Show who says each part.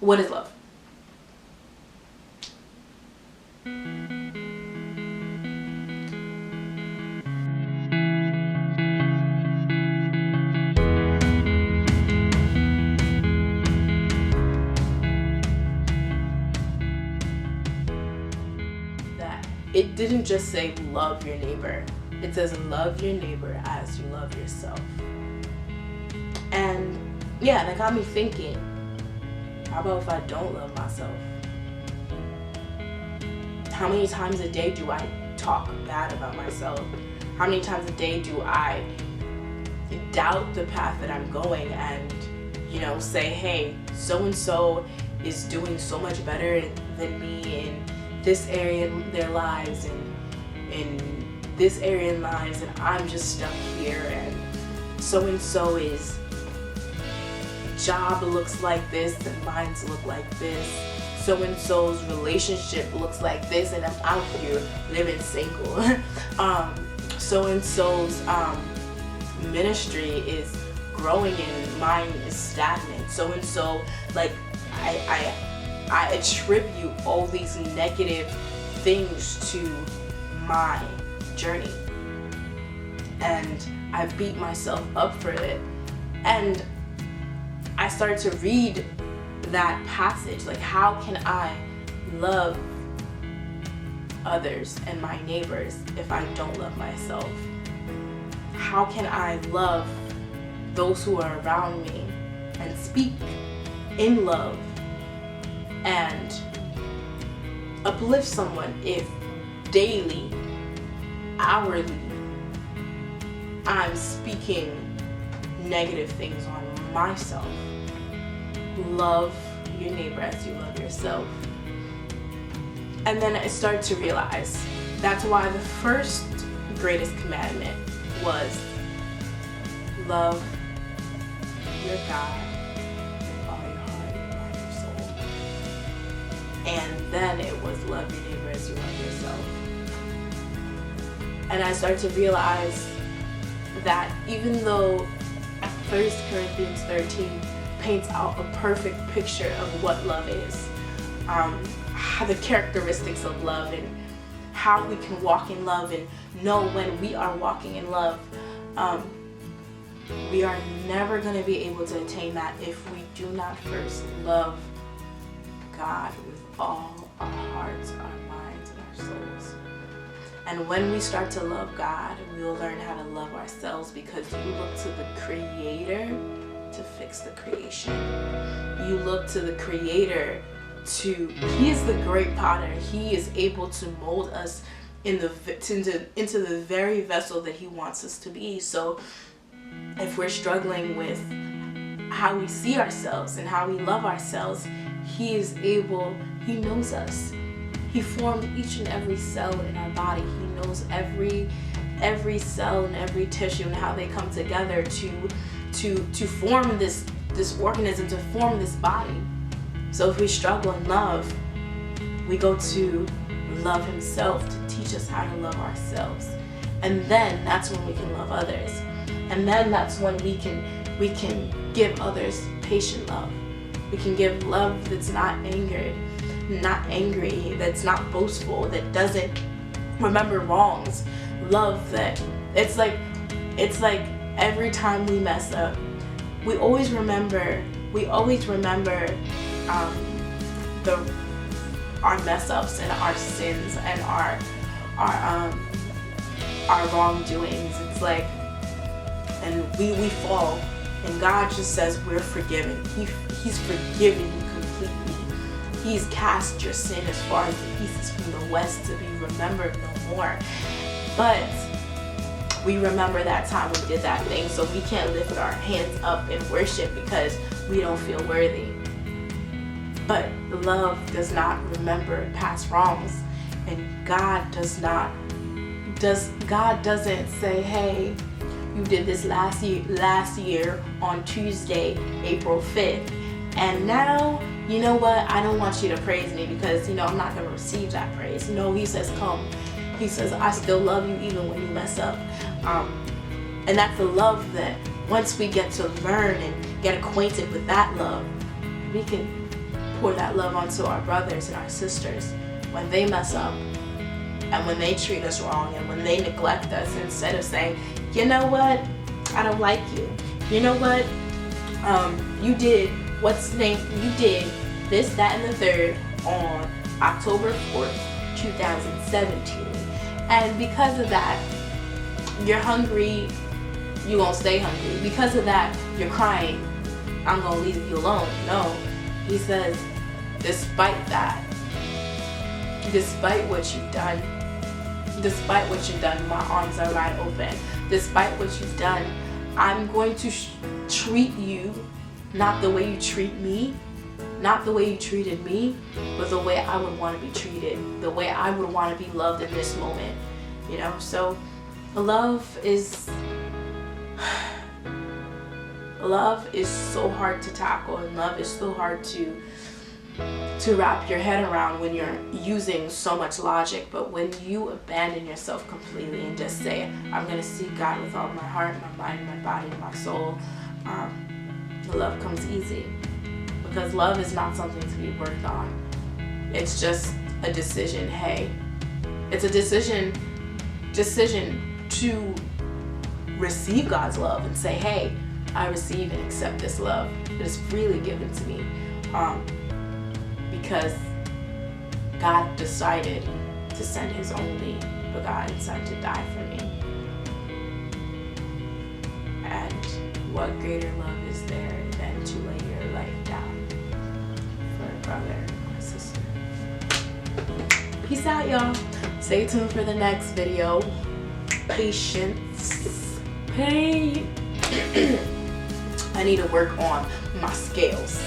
Speaker 1: What is love? That it didn't just say love your neighbor. It says love your neighbor as you love yourself. And yeah, that got me thinking, how about if I don't love myself? How many times a day do I talk bad about myself? How many times a day do I doubt the path that I'm going and, say, hey, so-and-so is doing so much better than me in this area in their lives and in this area in lives, and I'm just stuck here, and so-and-so is job looks like this and mine's look like this. So-and-so's relationship looks like this and I'm out here living single. So-and-so's ministry is growing and mine is stagnant. So-and-so, like, I attribute all these negative things to my journey. And I beat myself up for it. And I started to read that passage, like, how can I love others and my neighbors if I don't love myself? How can I love those who are around me and speak in love and uplift someone if daily, hourly, I'm speaking negative things on myself? Love your neighbor as you love yourself. And then I started to realize that's why the first greatest commandment was love your God with all your heart and all your soul. And then it was love your neighbor as you love yourself. And I started to realize that even though 1 Corinthians 13 paints out a perfect picture of what love is, the characteristics of love and how we can walk in love and know when we are walking in love, we are never going to be able to attain that if we do not first love God with all our hearts, our minds, and our souls. And when we start to love God, we will learn how to love ourselves, because you look to the Creator to fix the creation. You look to the Creator He is the great potter. He is able to mold us into the very vessel that He wants us to be. So if we're struggling with how we see ourselves and how we love ourselves, He is able, He knows us. He formed each and every cell in our body. He knows every cell and every tissue and how they come together to form this organism, to form this body. So if we struggle in love, we go to love Himself to teach us how to love ourselves. And then that's when we can love others. And then that's when we can give others patient love. We can give love that's not angry, that's not boastful, that doesn't remember wrongs. Love that it's like every time we mess up, we always remember our mess ups and our sins and our wrongdoings. It's like, and we fall, and God just says we're forgiven. He's forgiven you completely. He's cast your sin as far as the east is from the west, to be remembered no more. But we remember that time we did that thing, so we can't lift our hands up in worship because we don't feel worthy. But love does not remember past wrongs, and God doesn't say, hey, you did this last year on Tuesday, April 5th, and now, you know what, I don't want you to praise me because, I'm not going to receive that praise. He says, come. He says, I still love you even when you mess up. And that's the love that once we get to learn and get acquainted with that love, we can pour that love onto our brothers and our sisters when they mess up and when they treat us wrong and when they neglect us, instead of saying, you know what, I don't like you. You know what, you did this, that, and the third on October 4th, 2017. And because of that, you're hungry, you're going to stay hungry. Because of that, you're crying, I'm going to leave you alone. No, he says, despite that, despite what you've done, my arms are wide open. Despite what you've done, I'm going to treat you not the way you treat me, not the way you treated me, but the way I would want to be treated, the way I would want to be loved in this moment. You know, so love is so hard to tackle, and love is so hard to wrap your head around when you're using so much logic. But when you abandon yourself completely and just say, I'm going to seek God with all my heart, my mind, my body, and my soul, the love comes easy. Because love is not something to be worked on. It's just a decision. Hey, it's a decision to receive God's love and say, hey, I receive and accept this love that is freely given to me, because God decided to send his only begotten Son to die for me. And what greater love is there than to lay your life down for a brother or a sister? Peace out, y'all. Stay tuned for the next video. Patience. Pain. I need to work on my scales.